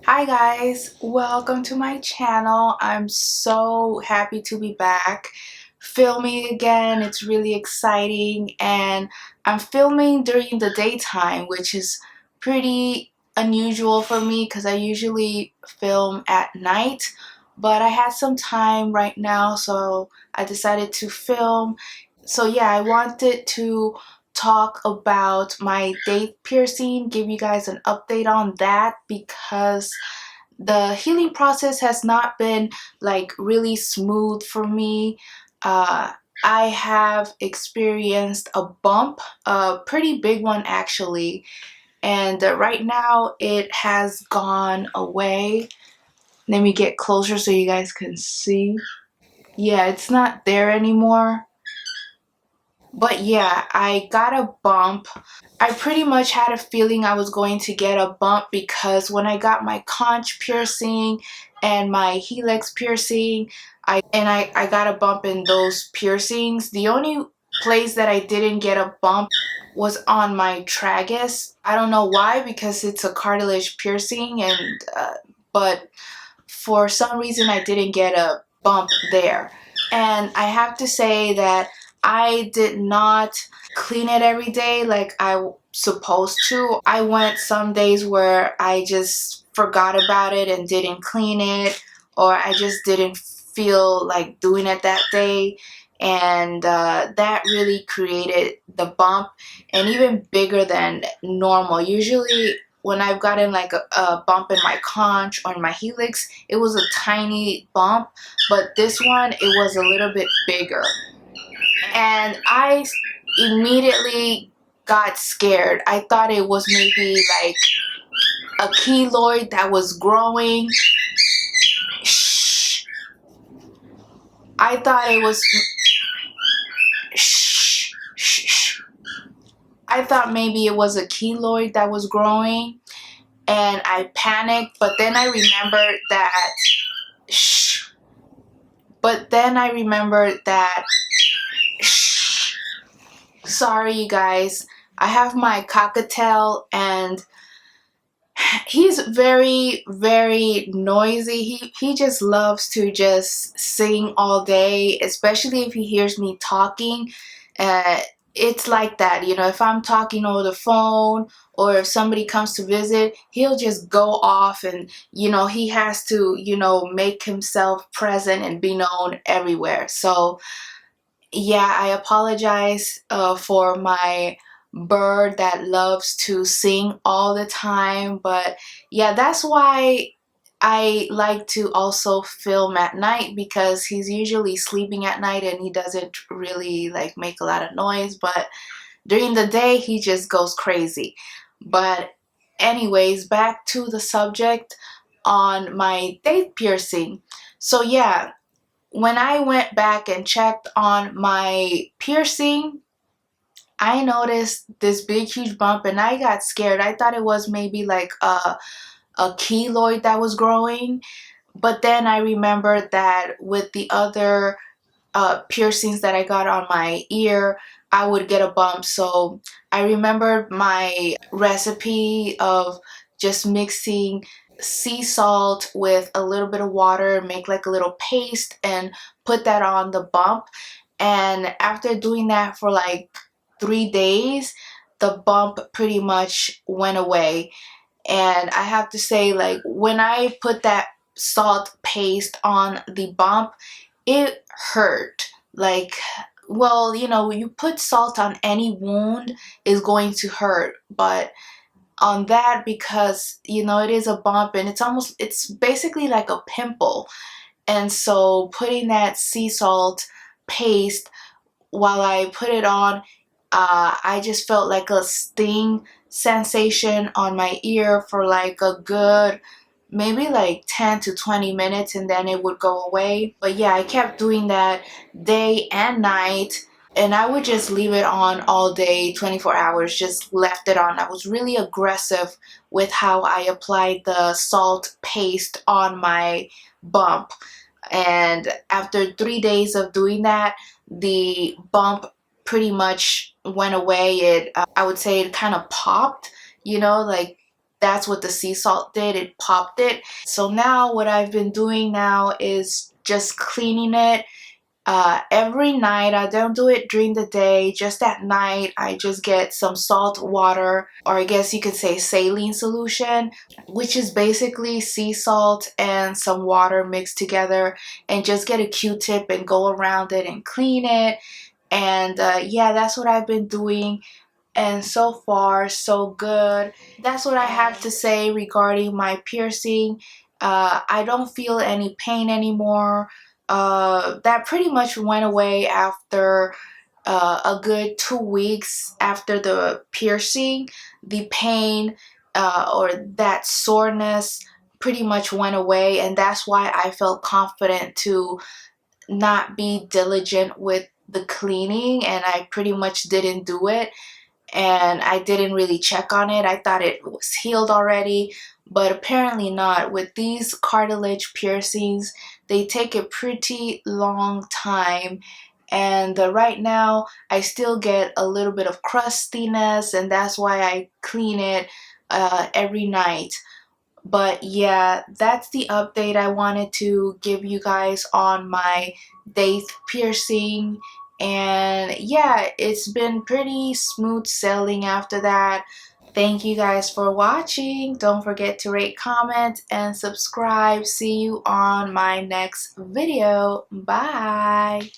Hi guys, welcome to my channel. I'm so happy to be back filming again. It's really exciting, and I'm filming during the daytime, which is pretty unusual for me because I usually film at night, but I had some time right now, so I decided to film. So yeah, I wanted to talk about my Daith piercing, give you guys an update on that because the healing process has not been like really smooth for me. Uh, I have experienced a bump, a pretty big one actually, and right now it has gone away. Let me get closer so you guys can see. Yeah, it's not there anymore. But yeah, I got a bump. I pretty much had a feeling I was going to get a bump because when I got my conch piercing and my helix piercing, I got a bump in those piercings. The only place that I didn't get a bump was on my tragus. I don't know why, because it's a cartilage piercing, and but for some reason I didn't get a bump there. And I have to say that I did not clean it every day like I supposed to. I went some days where I just forgot about it and didn't clean it, or I just didn't feel like doing it that day, and that really created the bump, and even bigger than normal. Usually when I've gotten like a bump in my conch or in my helix, it was a tiny bump, but this one, it was a little bit bigger. And I immediately got scared. I thought it was maybe like a keloid that was growing. Shh. I thought it was. Shh. Shh. I thought maybe it was a keloid that was growing, and I panicked. But then I remembered that. Shh. But then I remembered that. Shh. Sorry, you guys. I have my cockatiel, and he's very noisy. He just loves to just sing all day, especially if he hears me talking. uh it's like that, you know, if I'm talking over the phone or if somebody comes to visit, he'll just go off, and you know, he has to, you know, make himself present and be known everywhere. So yeah, I apologize for my bird that loves to sing all the time, but yeah, that's why I like to also film at night, because he's usually sleeping at night and he doesn't really like make a lot of noise, but during the day he just goes crazy. But anyways, back to the subject on my Daith piercing. So yeah, when I went back and checked on my piercing, I noticed this big, huge bump, and I got scared. I thought it was maybe like a keloid that was growing. But then I remembered that with the other piercings that I got on my ear, I would get a bump. So I remembered my recipe of just mixing sea salt with a little bit of water, make like a little paste, and put that on the bump. And after doing that for like 3 days, the bump pretty much went away. And I have to say, like, when I put that salt paste on the bump, it hurt. Like, well, you know, you put salt on any wound is going to hurt, but on that, because you know, it is a bump and it's basically like a pimple. And so putting that sea salt paste, while I put it on, I just felt like a sting sensation on my ear for like a good maybe like 10 to 20 minutes, and then it would go away. But yeah, I kept doing that day and night, and I would just leave it on all day, 24 hours, just left it on. I was really aggressive with how I applied the salt paste on my bump. And after 3 days of doing that, the bump pretty much went away. I would say it kind of popped, you know, like that's what the sea salt did. It popped it. So now what I've been doing now is just cleaning it every night. I don't do it during the day, just at night. I just get some salt water, or I guess you could say saline solution, which is basically sea salt and some water mixed together, and just get a Q-tip and go around it and clean it. And yeah, that's what I've been doing, and so far so good. That's what I have to say regarding my piercing. I don't feel any pain anymore. That pretty much went away after a good 2 weeks after the piercing. The pain or that soreness pretty much went away, and that's why I felt confident to not be diligent with the cleaning, and I pretty much didn't do it, and I didn't really check on it. I thought it was healed already, but apparently not. With these cartilage piercings, they take a pretty long time, and right now I still get a little bit of crustiness, and that's why I clean it every night. But yeah, that's the update I wanted to give you guys on my Daith piercing. And yeah, it's been pretty smooth sailing after that. Thank you guys for watching. Don't forget to rate, comment, and subscribe. See you on my next video. Bye.